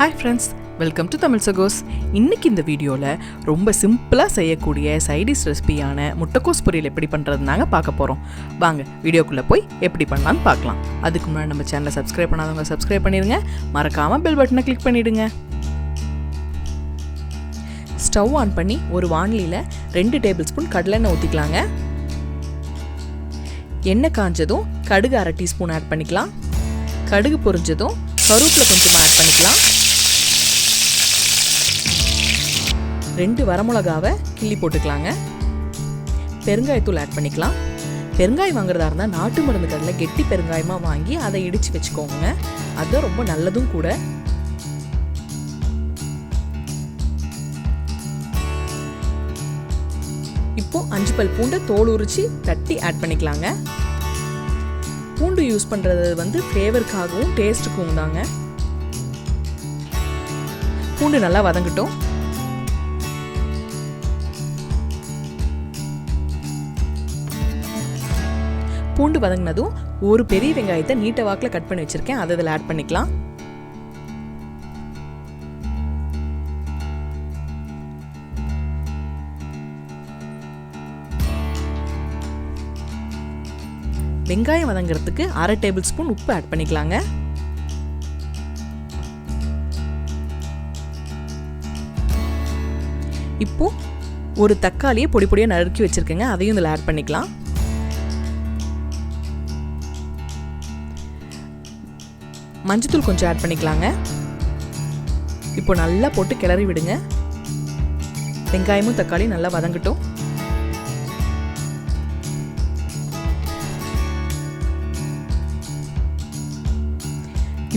Hi friends, welcome to Tamil சகோஸ். இன்றைக்கி இந்த வீடியோவில் ரொம்ப சிம்பிளாக செய்யக்கூடிய சைடிஷ் ரெசிபியான முட்டைக்கோஸ் பொரியல் எப்படி பண்ணுறதுனாங்க பார்க்க போகிறோம். வாங்க வீடியோக்குள்ளே போய் எப்படி பண்ணலான்னு பார்க்கலாம். அதுக்கு முன்னாடி நம்ம சேனலை சப்ஸ்கிரைப் பண்ணாதவங்க சப்ஸ்கிரைப் பண்ணிடுங்க. மறக்காமல் பெல் பட்டனை கிளிக் பண்ணிவிடுங்க. ஸ்டவ் ஆன் பண்ணி ஒரு வாணலியில் 2 டேபிள் ஸ்பூன் கடலெண்ணெய் ஊற்றிக்கலாங்க. எண்ணெய் காஞ்சதும் கடுகு 1/2 டீஸ்பூன் ஆட் பண்ணிக்கலாம். கடுகு பொரிஞ்சதும் கருவேப்பிலை கொஞ்சமாக ஆட் பண்ணிக்கலாம். 2 வரமிளகாவை கிள்ளி போட்டுக்கலாங்க. பெருங்காயத்தூள் ஆட் பண்ணிக்கலாம். பெருங்காயம் வாங்குறதா இருந்தால் நாட்டு மருந்து கடையில் கெட்டி பெருங்காயமாக வாங்கி அதை இடித்து வச்சுக்கோங்க. அது ரொம்ப நல்லதும் கூட. இப்போ 5 பல் பூண்டை தோல் உரிச்சு தட்டி ஆட் பண்ணிக்கலாங்க. பூண்டு யூஸ் பண்ணுறது ஃப்ளேவருக்காகவும் டேஸ்ட்டுக்கும் தாங்க. பூண்டு நல்லா வதங்கட்டும். பூண்டு வதங்கினதும் ஒரு பெரிய வெங்காயத்தை நீட்ட வாக்கில் கட் பண்ணி வச்சுருக்கேன், அதை இதில் ஆட் பண்ணிக்கலாம். வெங்காயம் வதங்கிறதுக்கு 1/2 டேபிள் ஸ்பூன் உப்பு ஆட் பண்ணிக்கலாங்க. இப்போ ஒரு தக்காளியை பொடி பொடியாக நறுக்கி வச்சிருக்கேங்க, அதையும் இதில் ஆட் பண்ணிக்கலாம். மஞ்சத்தூள் கொஞ்சம் ஆட் பண்ணிக்கலாங்க. இப்போ நல்லா போட்டு கிளறி விடுங்க. வெங்காயமும் தக்காளியும் நல்லா வதங்கட்டும்.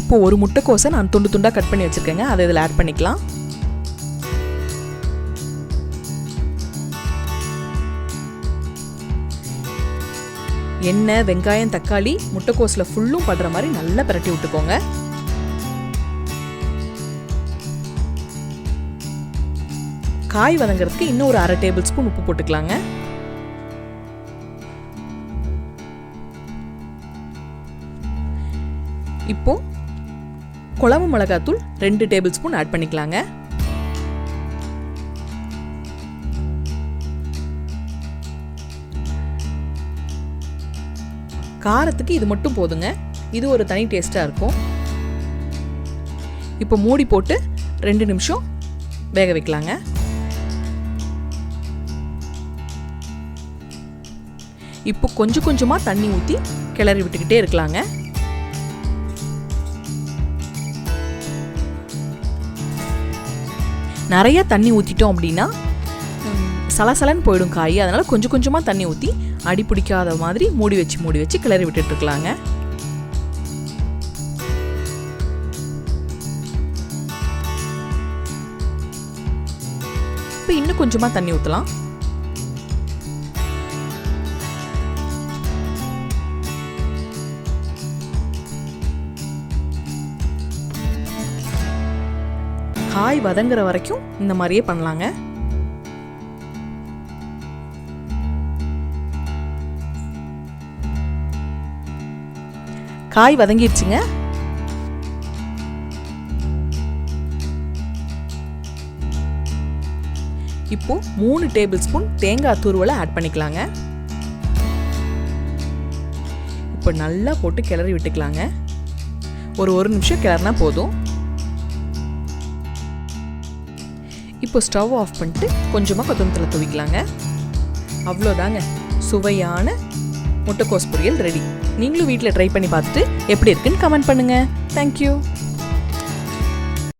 இப்போ ஒரு முட்டைக்கோஸை நான் துண்டு துண்டாக கட் பண்ணி வச்சுருக்கேங்க, அதை இதில் ஆட் பண்ணிக்கலாம். எண்ணெய், வெங்காயம், தக்காளி முட்டைக்கோஸில் ஃபுல்லும் படுற மாதிரி நல்லா பிரட்டி விட்டுக்கோங்க. காய் வதங்கிறதுக்கு இன்னும் ஒரு 1/2 டேபிள் ஸ்பூன் உப்பு போட்டுக்கலாங்க. இப்போ குழம்பு மிளகாத்தூள் 2 டேபிள் ஸ்பூன் ஆட் பண்ணிக்கலாங்க. காரத்துக்கு இது மட்டும் போதுங்க, இது ஒரு தனி டேஸ்டாக இருக்கும். இப்போ மூடி போட்டு 2 நிமிஷம் வேக வைக்கலாங்க. இப்போ கொஞ்சம் கொஞ்சமாக தண்ணி ஊற்றி கிளறி விட்டுக்கிட்டே இருக்கலாங்க. நிறைய தண்ணி ஊற்றிட்டோம் அப்படின்னா சலசலன்னு போயிடும் காய். அதனால் கொஞ்சம் கொஞ்சமாக தண்ணி ஊற்றி அடி பிடிக்காத மாதிரி மூடி வச்சு கிளறி விட்டுட்டுருக்கலாங்க. இப்போ இன்னும் கொஞ்சமாக தண்ணி ஊற்றலாம். காய் வதங்குற வரைக்கும் இந்த மாதிரியே பண்ணலாங்க. காய் வதங்கிடுச்சுங்க. இப்போ 3 டேபிள் ஸ்பூன் தேங்காய் துருவலை ஆட் பண்ணிக்கலாங்க. இப்போ நல்லா போட்டு கிளறி விட்டுக்கலாங்க. ஒரு நிமிஷம் கிளறினா போதும். இப்போ ஸ்டவ் ஆஃப் பண்ணிட்டு கொஞ்சமாக கொத்தமல்லி தூவிக்கலாங்க. அவ்வளோதாங்க, சுவையான முட்டைக்கோஸ் பொரியல் ரெடி. நீங்களும் வீட்டில் ட்ரை பண்ணி பார்த்துட்டு எப்படி இருக்குன்னு கமெண்ட் பண்ணுங்கள். தேங்க்யூ.